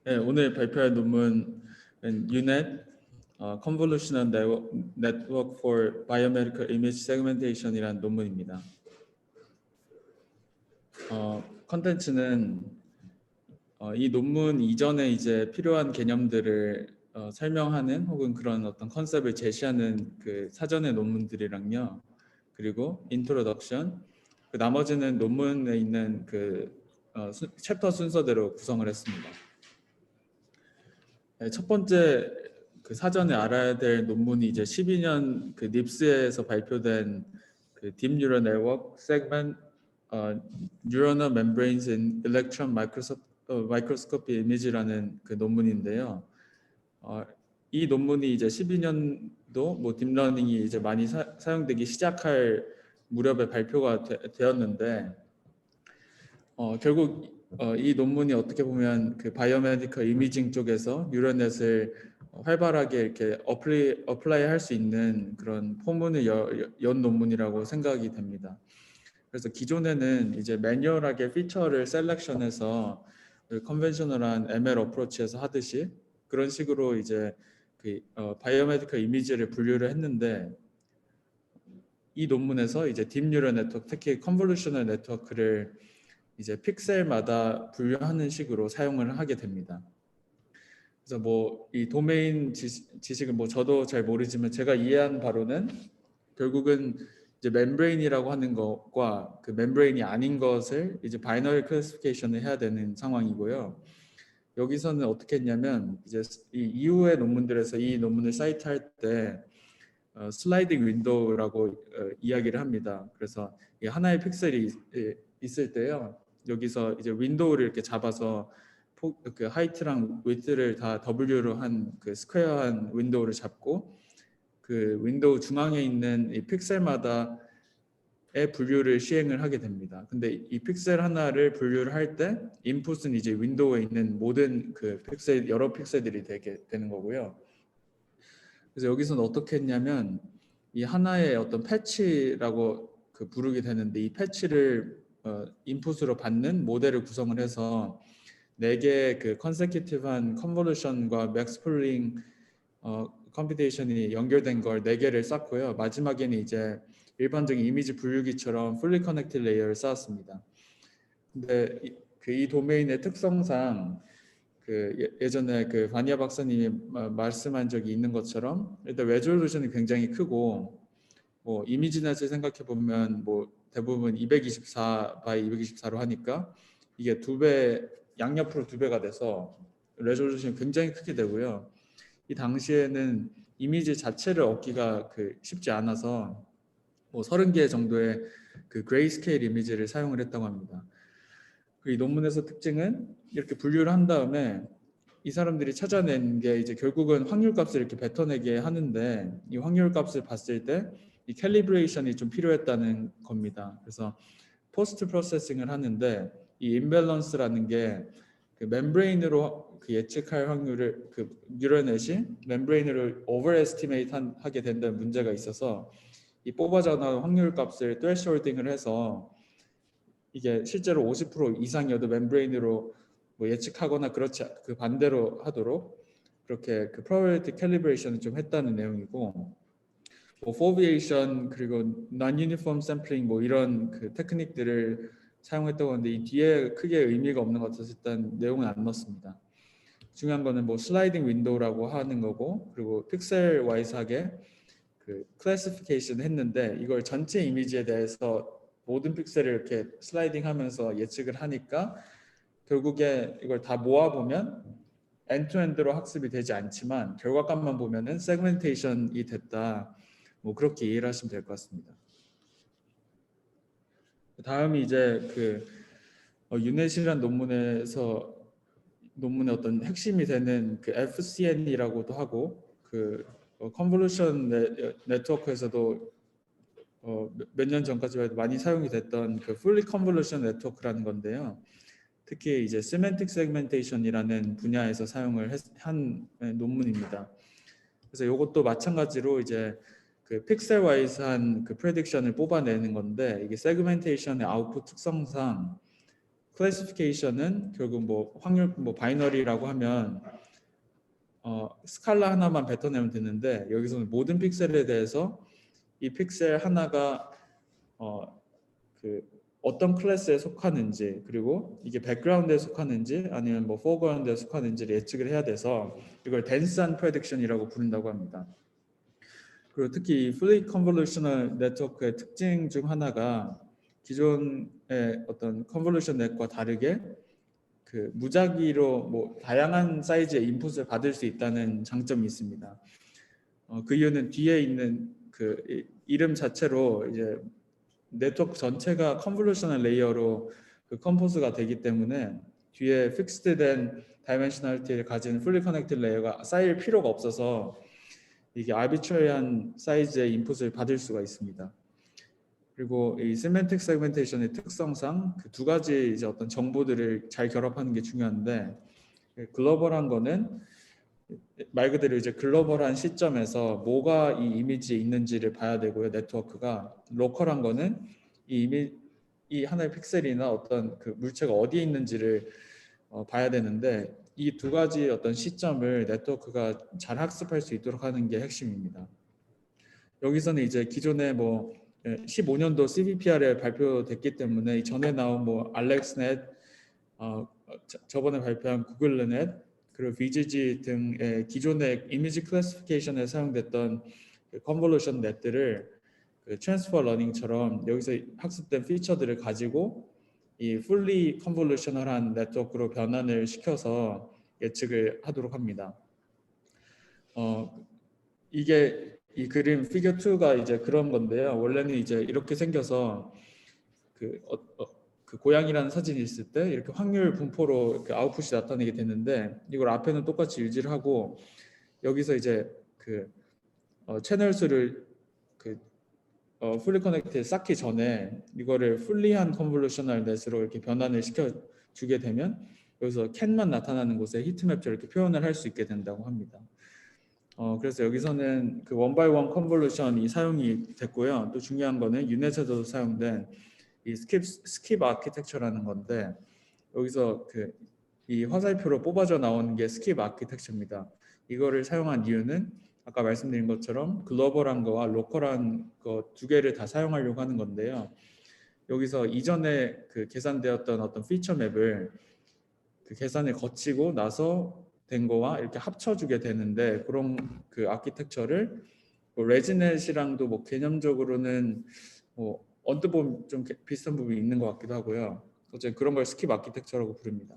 네, 오늘 발표할 논문은 UNet Convolutional Network for Biomedical Image Segmentation이라는 논문입니다. 컨텐츠는 이 논문 이전에 이제 필요한 개념들을 설명하는 혹은 그런 어떤 컨셉을 제시하는 그 사전의 논문들이랑요. 그리고 인트로덕션, 그 나머지는 논문에 있는 그 챕터 순서대로 구성을 했습니다. 첫 번째 그 사전에 알아야 될 논문이 이제 12년 그 닙스에서 발표된 그 Deep Neural Network Segment Neuronal Membranes in Electron Microscopy Image라는 그 논문인데요. 이 논문이 이제 12년도 뭐 딥러닝이 이제 많이 사용되기 시작할 무렵에 발표가 되었는데 결국 이 논문이 어떻게 보면 그 바이오메디컬 이미징 쪽에서 뉴럴넷을 활발하게 이렇게 어플라이 할 수 있는 그런 포문을 연 논문이라고 생각이 됩니다. 그래서 기존에는 이제 매뉴얼하게 피처를 셀렉션해서 컨벤셔널한 ML 어프로치에서 하듯이 그런 식으로 이제 그 바이오메디컬 이미지를 분류를 했는데 이 논문에서 이제 딥 뉴럴 네트워크, 특히 컨볼루셔널 네트워크를 이제 픽셀마다 분류하는 식으로 사용을 하게 됩니다. 그래서 뭐 이 도메인 지식은 뭐 저도 잘 모르지만 제가 이해한 바로는 결국은 이제 멤브레인이라고 하는 것과 그 멤브레인이 아닌 것을 이제 바이너리 클래시피케이션을 해야 되는 상황이고요. 여기서는 어떻게 했냐면 이제 이 이후의 논문들에서 이 논문을 사이트할 때 슬라이딩 윈도우라고 이야기를 합니다. 그래서 이 하나의 픽셀이 있을 때요. 여기서 이제 윈도우를 이렇게 잡아서 그 하이트랑 위드를 다 W로 한 그 스퀘어한 윈도우를 잡고 그 윈도우 중앙에 있는 이 픽셀마다의 분류를 시행을 하게 됩니다. 근데 이 픽셀 하나를 분류를 할 때 인풋은 이제 윈도우에 있는 모든 그 픽셀 여러 픽셀들이 되는 거고요. 그래서 여기서는 어떻게 했냐면 이 하나의 어떤 패치라고 그 부르게 되는데 이 패치를 인풋으로 받는 모델을 구성을 해서 4개의 그 컨세큐티브한 컨볼루션과 맥스플링 컴퓨테이션이 연결된 걸 4개를 쌓고요. 마지막에는 이제 일반적인 이미지 분류기처럼 풀리 커넥티드 레이어를 쌓았습니다. 근데 이 도메인의 특성상 그 예전에 그 바니아 박사님이 말씀한 적이 있는 것처럼 일단 레졸루션이 굉장히 크고 뭐 이미지넷을 생각해 보면 뭐 대부분 224 by 224로 하니까 이게 2배 양옆으로 2배가 돼서 레졸루션이 굉장히 크게 되고요. 이 당시에는 이미지 자체를 얻기가 그 쉽지 않아서 뭐 30개 정도의 그 그레이스케일 이미지를 사용을 했다고 합니다. 이 논문에서 특징은 이렇게 분류를 한 다음에 이 사람들이 찾아낸 게 이제 결국은 확률값을 이렇게 뱉어내게 하는데 이 확률값을 봤을 때 이 캘리브레이션이 좀 필요했다는 겁니다. 그래서 포스트 프로세싱을 하는데 이 임밸런스라는 게 그 멤브레인으로 그 예측할 확률을 그 뉴럴넷이 멤브레인으로 오버에스티메이트 하게 된다는 문제가 있어서 이 뽑아져 나온 확률값을 thresholding을 해서 이게 실제로 50% 이상이어도 멤브레인으로 뭐 예측하거나 그렇지 그 반대로 하도록 그렇게 그 probability calibration을 좀 했다는 내용이고 뭐 foveation 그리고 non-uniform sampling 뭐 이런 그 테크닉들을 사용했다고 하는데 이 뒤에 크게 의미가 없는 것 같아서 일단 내용은 안 넣었습니다. 중요한 거는 뭐 슬라이딩 윈도우라고 하는 거고 그리고 픽셀 와이즈하게 그 클래시피케이션 했는데 이걸 전체 이미지에 대해서 모든 픽셀을 이렇게 슬라이딩 하면서 예측을 하니까 결국에 이걸 다 모아보면 엔투엔드로 학습이 되지 않지만 결과값만 보면은 세그멘테이션이 됐다. 뭐 그렇게 이해를 하시면 될 것 같습니다. 다음이 이제 그 유넷이라는 논문의 어떤 핵심이 되는 그 FCN이라고도 하고 그 컨볼루션 네트워크에서도 몇 년 전까지 많이 사용이 됐던 그 fully convolution 네트워크라는 건데요. 특히 이제 semantic segmentation이라는 분야에서 사용을 한 논문입니다. 그래서 이것도 마찬가지로 이제 그 픽셀 와이즈한 그 프레딕션을 뽑아내는 건데 이게 세그멘테이션의 아웃풋 특성상 클래시피케이션은 결국 뭐 확률 뭐 바이너리라고 하면 스칼라 하나만 뱉어내면 되는데 여기서는 모든 픽셀에 대해서 이 픽셀 하나가 그 어떤 클래스에 속하는지 그리고 이게 백그라운드에 속하는지 아니면 뭐 포그라운드에 속하는지를 예측을 해야 돼서 이걸 덴스한 프레딕션이라고 부른다고 합니다. 그리고 특히 이 fully convolutional 네트워크의 특징 중 하나가 기존의 어떤 컨볼루션 넷과 다르게 그 무작위로 뭐 다양한 사이즈의 인풋을 받을 수 있다는 장점이 있습니다. 그 이유는 뒤에 있는 그 이름 자체로 이제 네트워크 전체가 컨볼루셔널 레이어로 그 컴포즈가 되기 때문에 뒤에 픽스드된 다이멘셔널리티를 가진 풀리 커넥티드 레이어가 쌓일 필요가 없어서 이게 아비트러리한 사이즈의 인풋을 받을 수가 있습니다. 그리고 이 세멘틱 세그멘테이션의 특성상 그 두 가지 이제 어떤 정보들을 잘 결합하는 게 중요한데 글로벌한 거는 말 그대로 이제 글로벌한 시점에서 뭐가 이 이미지에 있는지를 봐야 되고요. 네트워크가 로컬한 거는 이 하나의 픽셀이나 어떤 그 물체가 어디에 있는지를 봐야 되는데 이 두 가지 어떤 시점을 네트워크가 잘 학습할 수 있도록 하는 게 핵심입니다. 여기서는 이제 기존에 뭐 15년도 CVPR에 발표됐기 때문에 전에 나온 뭐 알렉스넷, 저번에 발표한 구글넷, 그리고 VGG 등의 기존의 이미지 클래시피케이션에 사용됐던 그 컨볼루션 넷들을 그 트랜스퍼 러닝처럼 여기서 학습된 피처들을 가지고 이 fully convolutional한 네트워크로 변환을 시켜서 예측을 하도록 합니다. 이게 이 그림 피겨 2가 이제 그런 건데요. 원래는 이제 이렇게 생겨서 그 고양이라는 사진이 있을 때 이렇게 확률 분포로 이렇게 아웃풋이 나타내게 되는데 이걸 앞에는 똑같이 유지를 하고 여기서 이제 그 채널 수를 그 풀리 커넥트에 쌓기 전에 이거를 풀리한 컨볼루셔널 넷으로 이렇게 변환을 시켜 주게 되면 여기서 캔만 나타나는 곳에 히트맵처럼 이렇게 표현을 할 수 있게 된다고 합니다. 그래서 여기서는 그 원바이원 컨볼루션이 사용이 됐고요. 또 중요한 거는 유넷에도 사용된 이 스킵 아키텍처라는 건데 여기서 그 이 화살표로 뽑아져 나오는 게 스킵 아키텍처입니다. 이거를 사용한 이유는 아까 말씀드린 것처럼 글로벌한 거와 로컬한 거 두 개를 다 사용하려고 하는 건데요. 여기서 이전에 그 계산되었던 어떤 피처 맵을 그 계산을 거치고 나서 된 거와 이렇게 합쳐주게 되는데 그런 그 아키텍처를 뭐 레지넷이랑도 뭐 개념적으로는 뭐 언뜻 보면 좀 비슷한 부분이 있는 것 같기도 하고요. 어쨌든 그런 걸 스킵 아키텍처라고 부릅니다.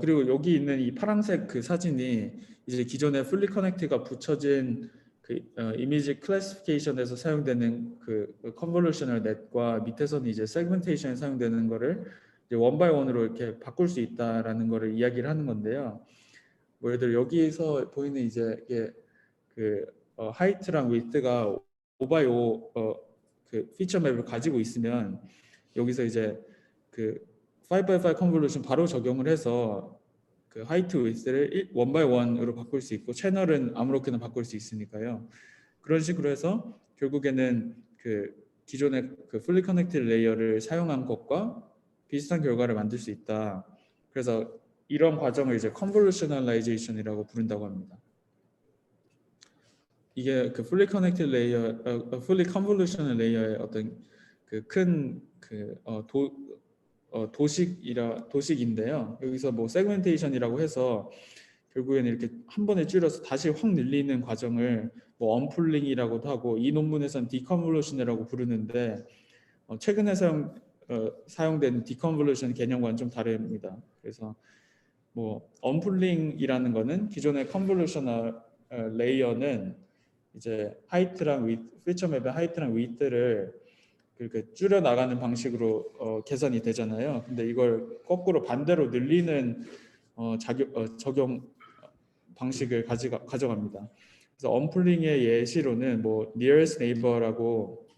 그리고 여기 있는 이 파란색 그 사진이 이제 기존의 풀리 커넥트가 붙여진 그 이미지 클래시피케이션에서 사용되는 그 컨볼루셔널 넷과 밑에서는 이제 세그멘테이션에 사용되는 거를 이제 원 바이 원으로 이렇게 바꿀 수 있다라는 거를 이야기를 하는 건데요. 뭐 예를 들어 여기서 보이는 이제 이게 그 하이트랑 위드가 5x5 그 피처 맵을 가지고 있으면 여기서 이제 그 5x5 컨볼루션 바로 적용을 해서 그 하이트 위스를 1x1으로 바꿀 수 있고 채널은 아무렇게나 바꿀 수 있으니까요. 그런 식으로 해서 결국에는 그 기존의 그 풀리 커넥티드 레이어를 사용한 것과 비슷한 결과를 만들 수 있다. 그래서 이런 과정을 이제 컨볼루셔널라이제이션이라고 부른다고 합니다. 이게 그 fully connected layer, fully convolutional layer의 어떤 그 큰 그 도식인데요. 여기서 뭐 세그멘테이션이라고 해서 결국에는 이렇게 한 번에 줄여서 다시 확 늘리는 과정을 뭐 언풀링이라고도 하고 이 논문에서는 디컨볼루션이라고 부르는데 최근에 사용된 디컨볼루션 개념과는 좀 다릅니다. 그래서 뭐 언풀링이라는 거는 기존의 컨볼루셔널 레이어는 이제 하이트랑 위트, 피처 맵의 하이트랑 위트를 그렇게 줄여 나가는 방식으로 계산이 되잖아요. 근데 이걸 거꾸로 반대로 늘리는 적용 방식을 가져갑니다. 그래서 언풀링의 예시로는 뭐 nearest neighbor라고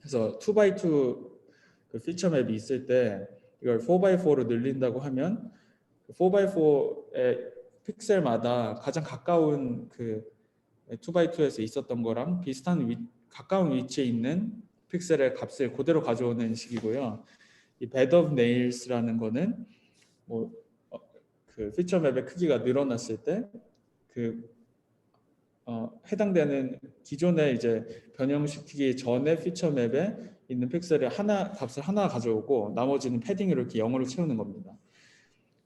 해서 2x2 그 피처 맵이 있을 때 이걸 4x4로 늘린다고 하면 4x4의 픽셀마다 가장 가까운 그 2x2에서 있었던 거랑 비슷한 가까운 위치에 있는 픽셀의 값을 그대로 가져오는 식이고요. 이 bed of nails라는 거는 뭐 그 피처 맵의 크기가 늘어났을 때 그 해당되는 기존에 이제 변형시키기 전에 피처 맵에 있는 픽셀의 값을 하나 가져오고 나머지는 패딩으로 이렇게 0으로 채우는 겁니다.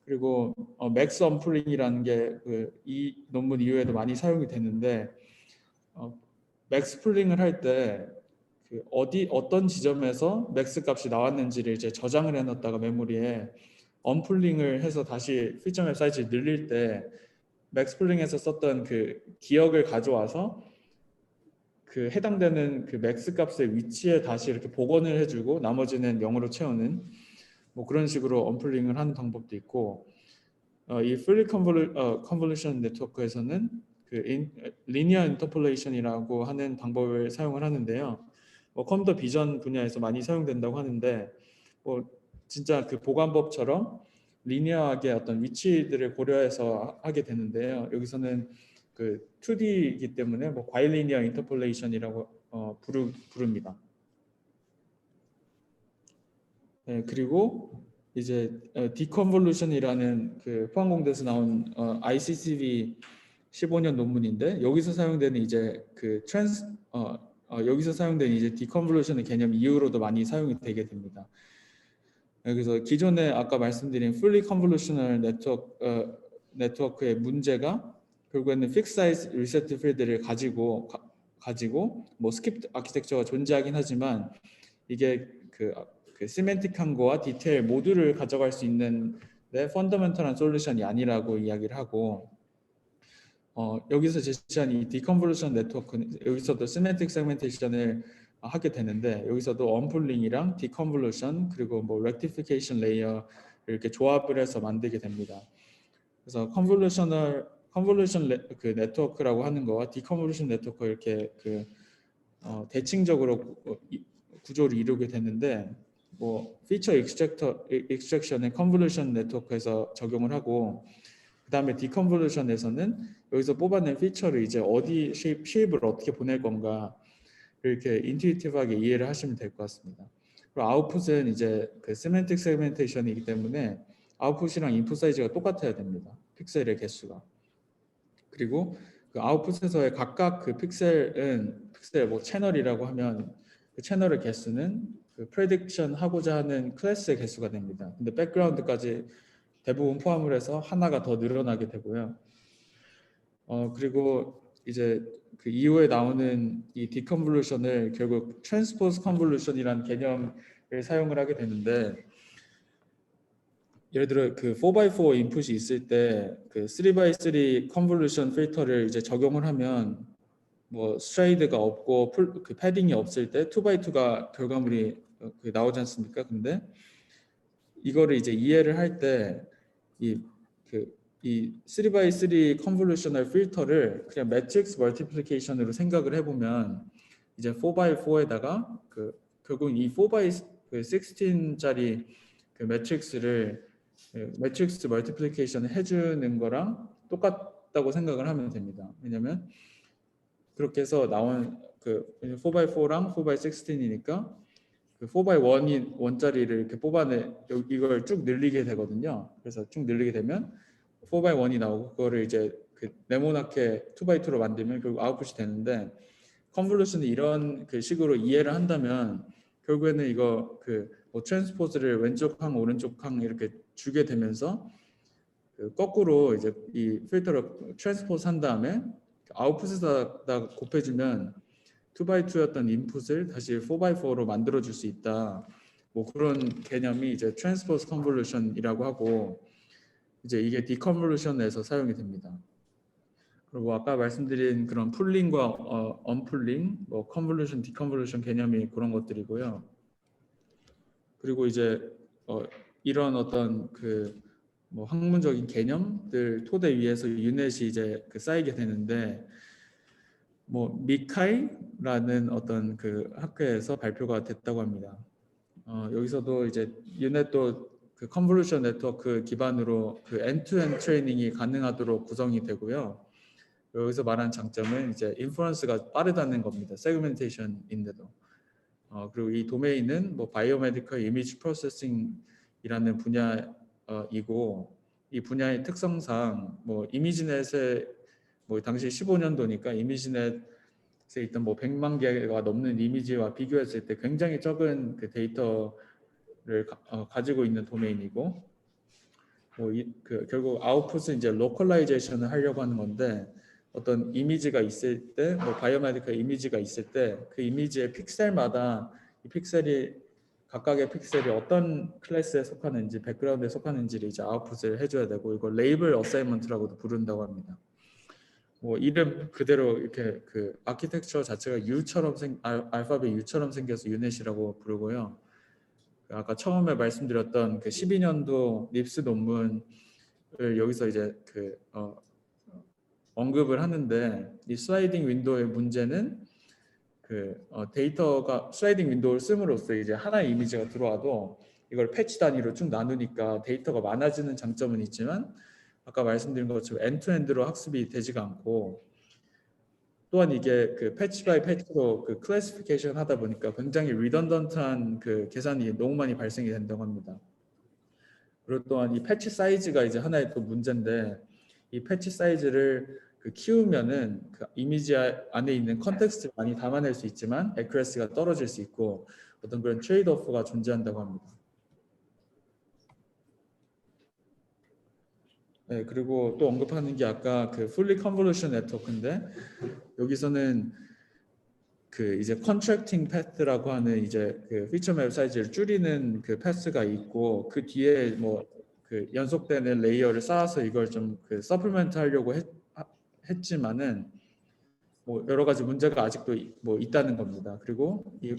그리고 맥스 언플링이라는 게 이 논문 이후에도 많이 사용이 되는데 맥스 풀링을 할 때 어떤 지점에서 맥스 값이 나왔는지를 이제 저장을 해놨다가 메모리에 언풀링을 해서 다시 피처 맵 사이즈를 늘릴 때 맥스 풀링에서 썼던 그 기억을 가져와서 그 해당되는 그 맥스 값의 위치에 다시 이렇게 복원을 해주고 나머지는 0으로 채우는 뭐 그런 식으로 언풀링을 하는 방법도 있고 이 fully convolution 네트워크에서는 linear interpolation이라고 하는 방법을 사용을 하는데요. 뭐 컴퓨터 비전 분야에서 많이 사용된다고 하는데 뭐 진짜 그 보관법처럼 리니어하게 어떤 위치들을 고려해서 하게 되는데요. 여기서는 그 2D이기 때문에 뭐 바이리니어 인터폴레이션이라고 부릅니다. 네, 그리고 이제 디컨볼루션이라는 그 포항공대에서 나온 ICCV 15년 논문인데 여기서 사용되는 이제 여기서 사용되는 이제 디컨볼루션의 개념 이후로도 많이 사용이 되게 됩니다. 그래서 기존에 아까 말씀드린 fully convolutional 네트워크의 문제가 결국에는 fixed size reset field를 가지고 뭐 스킵 아키텍처가 존재하긴 하지만 이게 그 시멘틱한 거와 디테일 모두를 가져갈 수 있는 펀더멘털한 솔루션이 아니라고 이야기를 하고 여기서 제시한 이 디컨볼루션 네트워크는 여기서도 시멘틱 세그멘테이션을 하게 되는데 여기서도 언풀링이랑 디컨볼루션 그리고 뭐 렉티피케이션 레이어 이렇게 조합을 해서 만들게 됩니다. 그래서 컨볼루션 그 네트워크라고 하는 거와 디컨볼루션 네트워크 이렇게 대칭적으로 구조를 이루게 되는데 뭐 피처 익스트랙션의 컨볼루션 네트워크에서 적용을 하고 그 다음에 디컨볼루션에서는 여기서 뽑아낸 피처를 이제 어디 쉐입을 어떻게 보낼 건가 이렇게 인투이티브하게 이해를 하시면 될 것 같습니다. 그리고 아웃풋은 이제 그 세멘틱 세그멘테이션이기 때문에 아웃풋이랑 인풋 사이즈가 똑같아야 됩니다. 픽셀의 개수가. 그리고 그 아웃풋에서의 각각 그 픽셀 뭐 채널이라고 하면 그 채널의 개수는 그 프레딕션 하고자 하는 클래스의 개수가 됩니다. 근데 백그라운드까지 대부분 포함을 해서 하나가 더 늘어나게 되고요. 그리고 이제 그 이후에 나오는 이 디컨볼루션을 결국 트랜스포즈 컨볼루션이라는 개념을 사용을 하게 되는데 예를 들어 그 4x4 인풋이 있을 때 그 3x3 컨볼루션 필터를 이제 적용을 하면 뭐 스트레이드가 없고 그 패딩이 없을 때 2x2가 결과물이 나오지 않습니까? 근데 이거를 이제 이해를 할 때 이 3x3 컨볼루셔널 필터를 그냥 매트릭스 멀티플리케이션으로 생각을 해보면 이제 4x4에다가 결국 이 4x16짜리 그 매트릭스를 매트릭스 멀티플리케이션을 해주는 거랑 똑같다고 생각을 하면 됩니다. 왜냐면 그렇게 해서 나온 그 4x4랑 4x16이니까 그 4x1이 원짜리를 이렇게 뽑아내 이걸 쭉 늘리게 되거든요. 그래서 쭉 늘리게 되면 4x1이 나오고 그거를 이제 그 네모나게 2x2로 만들면 결국 아웃풋이 되는데 컨볼루션이 이런 그 식으로 이해를 한다면 결국에는 이거 뭐 트랜스포즈를 왼쪽 항 오른쪽 항 이렇게 주게 되면서 거꾸로 이제 이 필터를 트랜스포즈 한 다음에 아웃풋에다 곱해주면 2x2였던 인풋을 다시 4x4로 만들어줄 수 있다. 뭐 그런 개념이 이제 트랜스포즈 컨볼루션이라고 하고 이제 이게 디컨볼루션에서 사용이 됩니다. 그리고 아까 말씀드린 그런 풀링과 언풀링, 뭐 컨볼루션, 디컨볼루션 개념이 그런 것들이고요. 그리고 이제 이런 어떤 뭐 학문적인 개념들 토대 위에서 유넷이 이제 쌓이게 되는데 뭐 미카이라는 어떤 그 학회에서 발표가 됐다고 합니다. 여기서도 이제 유넷도 그 컨볼루션 네트워크 기반으로 그 엔투엔드 트레이닝이 가능하도록 구성이 되고요. 여기서 말하는 장점은 이제 인퍼런스가 빠르다는 겁니다. 세그멘테이션인데도. 그리고 이 도메인은 뭐 바이오메디컬 이미지 프로세싱이라는 분야이고 이 분야의 특성상 뭐 이미지넷에 뭐 당시 15년도니까 이미지넷에 있던 뭐 100만 개가 넘는 이미지와 비교했을 때 굉장히 적은 그 데이터를 가지고 있는 도메인이고 결국 아웃풋은 이제 로컬라이제이션을 하려고 하는 건데 어떤 이미지가 있을 때, 뭐 바이오메디컬 이미지가 있을 때 그 이미지의 픽셀마다 이 픽셀이 각각의 픽셀이 어떤 클래스에 속하는지, 백그라운드에 속하는지를 이제 아웃풋을 해줘야 되고 이걸 레이블 어사이먼트라고도 부른다고 합니다. 뭐 이름 그대로 이렇게 그 아키텍처 자체가 알파벳 U처럼 생겨서 유넷이라고 부르고요. 아까 처음에 말씀드렸던 그 12년도 립스 논문을 여기서 이제 언급을 하는데 이 슬라이딩 윈도우의 문제는 데이터가 슬라이딩 윈도우를 씀으로써 이제 하나의 이미지가 들어와도 이걸 패치 단위로 쭉 나누니까 데이터가 많아지는 장점은 있지만 아까 말씀드린 것처럼 엔투엔드로 학습이 되지가 않고 또한 이게 그 패치 바이 패치로 그 클래시피케이션 하다 보니까 굉장히 리던던트한 그 계산이 너무 많이 발생이 된다고 합니다. 그리고 또한 이 패치 사이즈가 이제 하나의 또 문제인데 이 패치 사이즈를 키우면은 그 이미지 안에 있는 컨텍스트를 많이 담아낼 수 있지만 애큐러시가 떨어질 수 있고 어떤 그런 트레이드 오프가 존재한다고 합니다. 네, 그리고 또 언급하는 게 아까 그 fully convolution 네트워크인데 여기서는 그 이제 컨트랙팅 패스라고 하는 이제 그 피처 맵 사이즈를 줄이는 그 패스가 있고 그 뒤에 뭐 그 연속되는 레이어를 쌓아서 이걸 좀 그 서플멘트 하려고 했지만은 뭐 여러 가지 문제가 아직도 뭐 있다는 겁니다. 그리고 이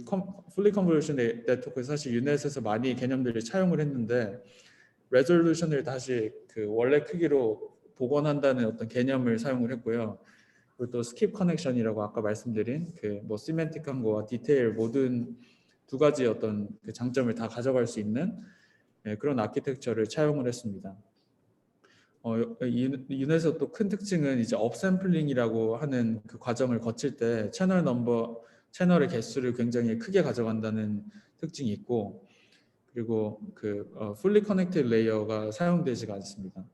fully convolution 네트워크 사실 유넷에서 많이 개념들을 차용을 했는데 레졸루션을 다시 그 원래 크기로 복원한다는 어떤 개념을 사용을 했고요. 그리고 또 스킵 커넥션이라고 아까 말씀드린 그 뭐 시멘틱한 거와 디테일 모든 두 가지 어떤 그 장점을 다 가져갈 수 있는 그런 아키텍처를 차용을 했습니다. 유넷의 또 큰 특징은 이제 업샘플링이라고 하는 그 과정을 거칠 때 채널의 개수를 굉장히 크게 가져간다는 특징이 있고 그리고 그 fully connected 레이어가 사용되지가 않습니다.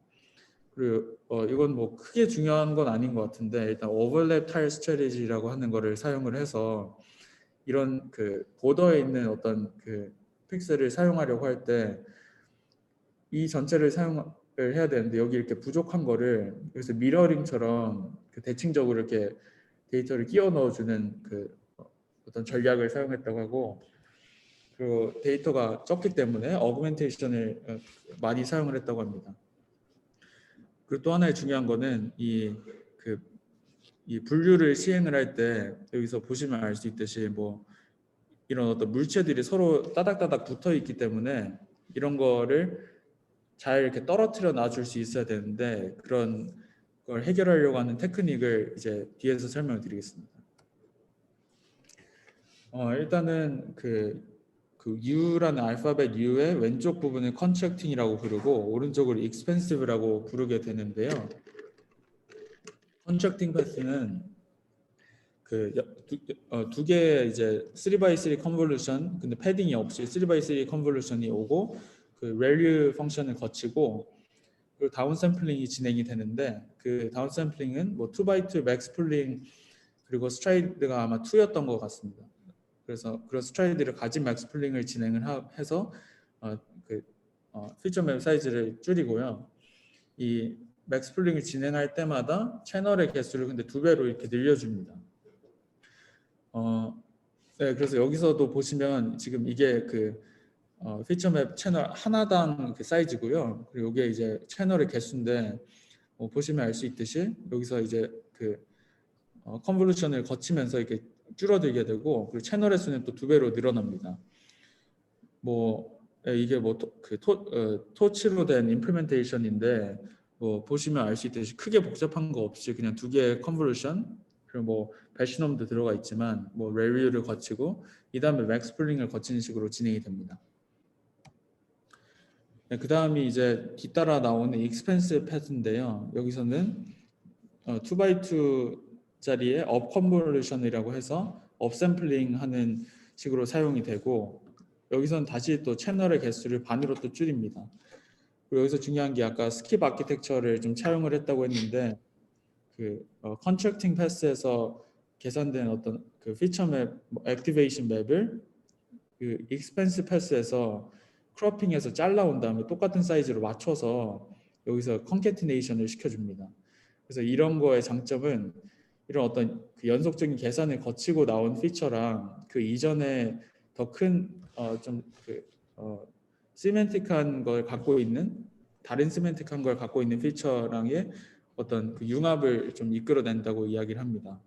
그리고 이건 뭐 크게 중요한 건 아닌 것 같은데 일단 오버랩 타일 스트래티지라고 하는 거를 사용을 해서 이런 그 보더에 있는 어떤 그 픽셀을 사용하려고 할 때 이 전체를 사용을 해야 되는데 여기 이렇게 부족한 거를 그래서 미러링처럼 그 대칭적으로 이렇게 데이터를 끼워 넣어주는 그 어떤 전략을 사용했다고 하고 그 데이터가 적기 때문에 어그멘테이션을 많이 사용을 했다고 합니다. 그리고 또 하나의 중요한 거는 이 분류를 시행을 할 때 여기서 보시면 알 수 있듯이 뭐 이런 어떤 물체들이 서로 따닥따닥 붙어 있기 때문에 이런 거를 잘 이렇게 떨어뜨려 놔줄 수 있어야 되는데 그런 걸 해결하려고 하는 테크닉을 이제 뒤에서 설명을 드리겠습니다. 일단은 그 U라는 알파벳 U의 왼쪽 부분을 컨트랙팅이라고 부르고 오른쪽을 expensive라고 부르게 되는데요. 컨트랙팅 패스는 두 개의 이제 3x3 컨볼루션 근데 패딩이 없이 3x3 컨볼루션이 오고 그 밸류 펑션을 거치고 그리고 다운 샘플링이 진행이 되는데 그 다운 샘플링은 뭐 2x2 맥스 풀링 그리고 스트라이드가 아마 2였던 것 같습니다. 그래서 그런 스트라이드를 가진 맥스 풀링을 진행을 해서 피처 맵 사이즈를 줄이고요. 이 맥스 풀링을 진행할 때마다 채널의 개수를 근데 2배로 이렇게 늘려줍니다. 네, 그래서 여기서도 보시면 지금 이게 그 피처맵 채널 하나당 그 사이즈고요. 그리고 이게 이제 채널의 개수인데 보시면 알 수 있듯이 여기서 이제 그 컨볼루션을 거치면서 이렇게 줄어들게 되고 그리고 채널의 수는 또 2배로 늘어납니다. 뭐 이게 뭐 토치로 된 임플리멘테이션인데 뭐 보시면 알 수 있듯이 크게 복잡한 거 없이 그냥 두 개의 컨볼루션 그리고 뭐 배시넘도 들어가 있지만 뭐 레뷰를 거치고 이 다음에 맥스 풀링을 거치는 식으로 진행이 됩니다. 네, 그 다음이 이제 뒤따라 나오는 익스펜스 패스인데요. 여기서는 2x2 짜리의 업 컨볼루션이라고 해서 업 샘플링 하는 식으로 사용이 되고 여기서는 다시 또 채널의 개수를 반으로 또 줄입니다. 그리고 여기서 중요한 게 아까 스킵 아키텍처를 좀 차용을 했다고 했는데 그 컨트랙팅 패스에서 계산된 어떤 그 피처 맵, 액티베이션 맵을 그 익스펜스 패스에서 크로핑해서 잘라온 다음에 똑같은 사이즈로 맞춰서 여기서 컨캐티네이션을 시켜줍니다. 그래서 이런 거의 장점은 이런 어떤 그 연속적인 계산을 거치고 나온 피처랑 그 이전에 더 큰 좀그 시멘틱한 걸 갖고 있는 다른 시멘틱한 걸 갖고 있는 피처랑의 어떤 그 융합을 좀 이끌어낸다고 이야기를 합니다.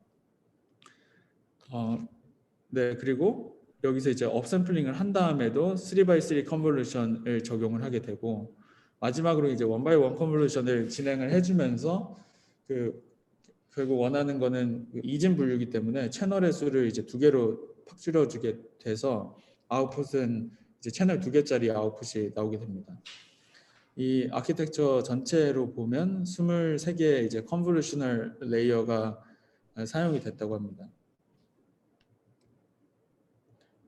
네, 그리고 여기서 이제 업샘플링을 한 다음에도 3x3 컨볼루션을 적용을 하게 되고 마지막으로 이제 1x1 컨볼루션을 진행을 해주면서 그 결국 원하는 거는 이진 분류이기 때문에 채널의 수를 이제 2개로 팍 줄여주게 돼서 아웃풋은 이제 채널 2개짜리 아웃풋이 나오게 됩니다. 이 아키텍처 전체로 보면 23개의 이제 컨볼루셔널 레이어가 사용이 됐다고 합니다.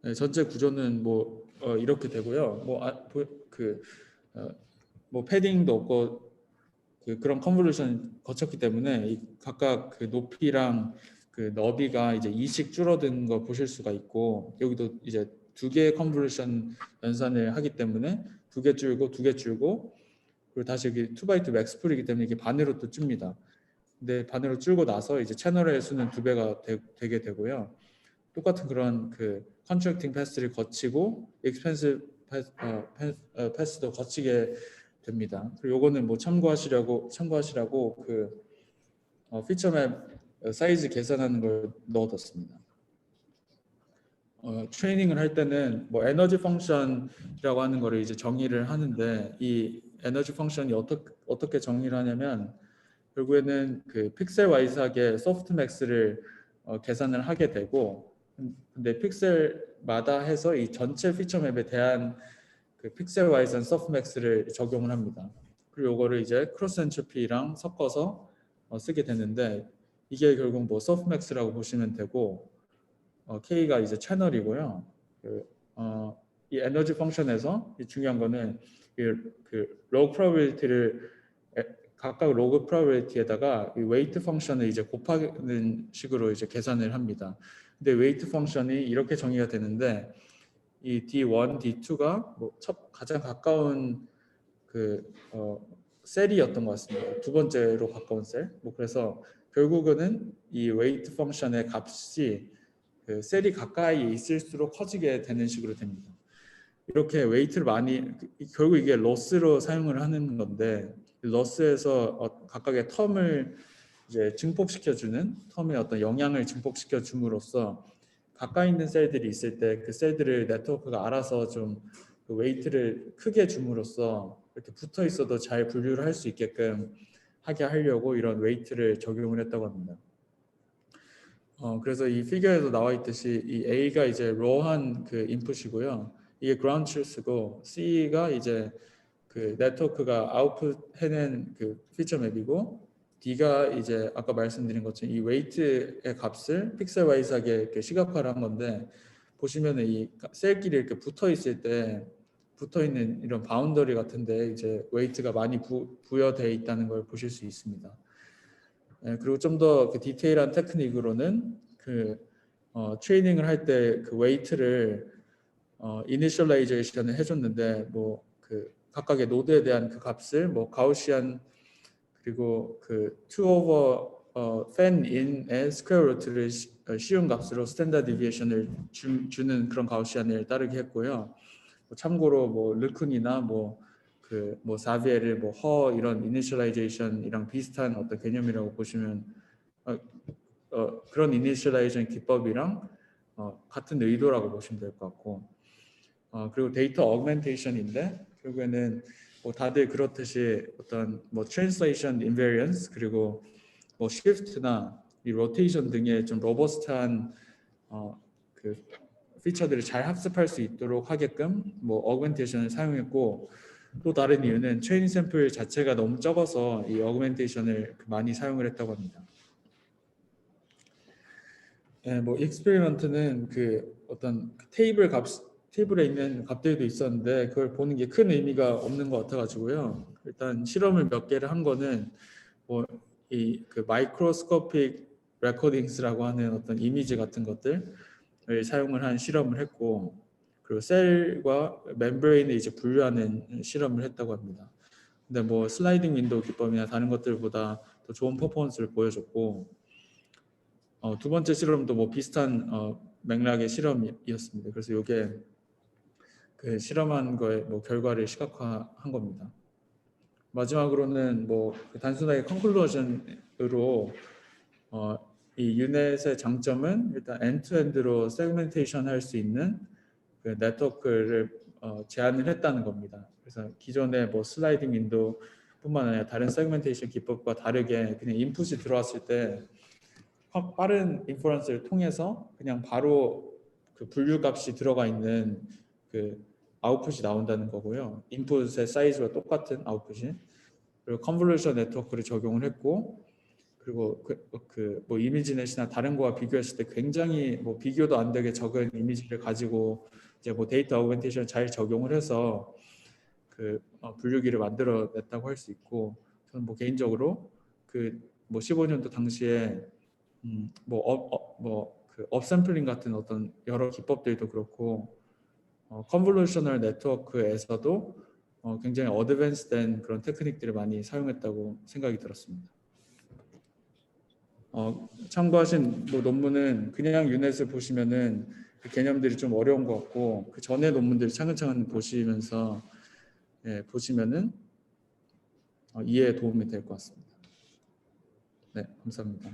네, 전체 구조는 뭐 이렇게 되고요. 뭐 패딩도 없고 그런 컨볼루션 거쳤기 때문에 각각 그 높이랑 그 너비가 이제 2씩 줄어든 거 보실 수가 있고 여기도 이제 2개의 컨볼루션 연산을 하기 때문에 2개 줄고 2개 줄고 그리고 다시 이게 2x2 맥스풀이기 때문에 이게 반으로 또 줍니다. 근데 반으로 줄고 나서 이제 채널의 수는 2배가 되게 되고요. 똑같은 그런 그 컨트랙팅 패스를 거치고 익스펜스 패스도 거치게 됩니다. 그리고 요거는 뭐 참고하시라고 그 피처맵 사이즈 계산하는 걸 넣어뒀습니다. 트레이닝을 할 때는 뭐 에너지 펑션이라고 하는 거를 이제 정의를 하는데 이 에너지 펑션이 어떻게 정의를 하냐면 결국에는 그 픽셀 와이즈하게 소프트맥스를 계산을 하게 되고 근데 픽셀마다 해서 이 전체 피처맵에 대한 그 픽셀 와이즈한 소프트맥스를 적용을 합니다. 그리고 이거를 이제 크로스 엔트로피랑 섞어서 쓰게 되는데 이게 결국 뭐 소프트맥스라고 보시면 되고 K가 이제 채널이고요. 이 에너지 펑션에서 이 중요한 거는 그 로그 프로바빌리티를 각각 로그 프로바빌리티에다가 이 웨이트 펑션을 이제 곱하는 식으로 이제 계산을 합니다. 근데 웨이트 펑션이 이렇게 정의가 되는데 이 D1, D2가 뭐 가장 가까운 그 셀이었던 것 같습니다. 두 번째로 가까운 셀. 뭐 그래서 결국은 이 웨이트 펑션의 값이 그 셀이 가까이 있을수록 커지게 되는 식으로 됩니다. 이렇게 웨이트를 많이 결국 이게 로스로 사용을 하는 건데 로스에서 각각의 텀을 이제 증폭시켜주는 텀의 어떤 영향을 증폭시켜 줌으로써 가까이 있는 셀들이 있을 때 그 셀들을 네트워크가 알아서 좀 그 웨이트를 크게 줌으로써 이렇게 붙어 있어도 잘 분류를 할 수 있게끔 하게 하려고 이런 웨이트를 적용을 했다고 합니다. 그래서 이 피겨에도 나와 있듯이 이 A가 이제 로한 그 인풋이고요. 이게 그라운드 트루스고 C가 이제 그 네트워크가 아웃풋 해낸 그 피처 맵이고 D가 이제 아까 말씀드린 것처럼 이 웨이트의 값을 픽셀 와이즈하게 이렇게 시각화를 한 건데 보시면은 이 셀끼리 이렇게 붙어 있을 때 붙어 있는 이런 바운더리 같은데 이제 웨이트가 많이 부여되어 있다는 걸 보실 수 있습니다. 그리고 좀 더 그 디테일한 테크닉으로는 그 트레이닝을 할 때 그 웨이트를 이니셜라이제이션을 해줬는데 뭐 그 각각의 노드에 대한 그 값을 뭐 가우시안 그리고 그 2 over fan in의 스퀘어 루트를 쉬운 값으로 스탠다드 디비에이션을 주는 그런 가우시안을 따르게 했고요. 참고로 뭐 르쿤이나 뭐 사비에르 뭐허 이런 이니셜라이제이션이랑 비슷한 어떤 개념이라고 보시면 그런 이니셜라이제이션 기법이랑 같은 의도라고 보시면 될 것 같고 그리고 데이터 어그멘테이션인데 결국에는 뭐 다들 그렇듯이 어떤 뭐 트랜슬레이션 인베리언스 그리고 뭐 시프트나 이 로테이션 등의 좀 로버스트한 그 피처들을 잘 학습할 수 있도록 하게끔 뭐 어그멘테이션을 사용했고 또 다른 이유는 트레이닝 샘플 자체가 너무 적어서 이 어그멘테이션을 많이 사용을 했다고 합니다. 예, 뭐 익스페리먼트는 그 어떤 테이블에 있는 값들도 있었는데 그걸 보는 게 큰 의미가 없는 것 같아가지고요. 일단 실험을 몇 개를 한 거는 뭐 이 그 마이크로스코픽 레코딩스라고 하는 어떤 이미지 같은 것들을 사용을 한 실험을 했고, 그리고 셀과 멤브레인을 이제 분류하는 실험을 했다고 합니다. 근데 뭐 슬라이딩 윈도우 기법이나 다른 것들보다 더 좋은 퍼포먼스를 보여줬고, 두 번째 실험도 뭐 비슷한 맥락의 실험이었습니다. 그래서 이게 그 실험한 거의 뭐 결과를 시각화한 겁니다. 마지막으로는 뭐그 단순하게 컨클루전으로 이 유넷의 장점은 일단 엔드투엔드로 세그멘테이션 할 수 있는 그 네트워크를 제안을 했다는 겁니다. 그래서 기존의 뭐 슬라이딩 윈도우뿐만 아니라 다른 세그멘테이션 기법과 다르게 그냥 인풋이 들어왔을 때 확 빠른 인퍼런스를 통해서 그냥 바로 그 분류 값이 들어가 있는 그 아웃풋이 나온다는 거고요. 인풋의 사이즈와 똑같은 아웃풋이. 그리고 컨볼루션 네트워크를 적용을 했고, 그리고 뭐 이미지넷이나 다른 거와 비교했을 때 굉장히 뭐 비교도 안 되게 적은 이미지를 가지고 이제 뭐 데이터 어그멘테이션 잘 적용을 해서 그 분류기를 만들어냈다고 할 수 있고, 저는 뭐 개인적으로 그 뭐 15년도 당시에 뭐그 업샘플링 같은 어떤 여러 기법들도 그렇고 컨볼루셔널 네트워크에서도 굉장히 어드밴스된 그런 테크닉들을 많이 사용했다고 생각이 들었습니다. 참고하신 뭐 논문은 그냥 유넷을 보시면은 그 개념들이 좀 어려운 것 같고, 그 전에 논문들을 차근차근 보시면서 보시면은 이해에 도움이 될 것 같습니다. 네, 감사합니다.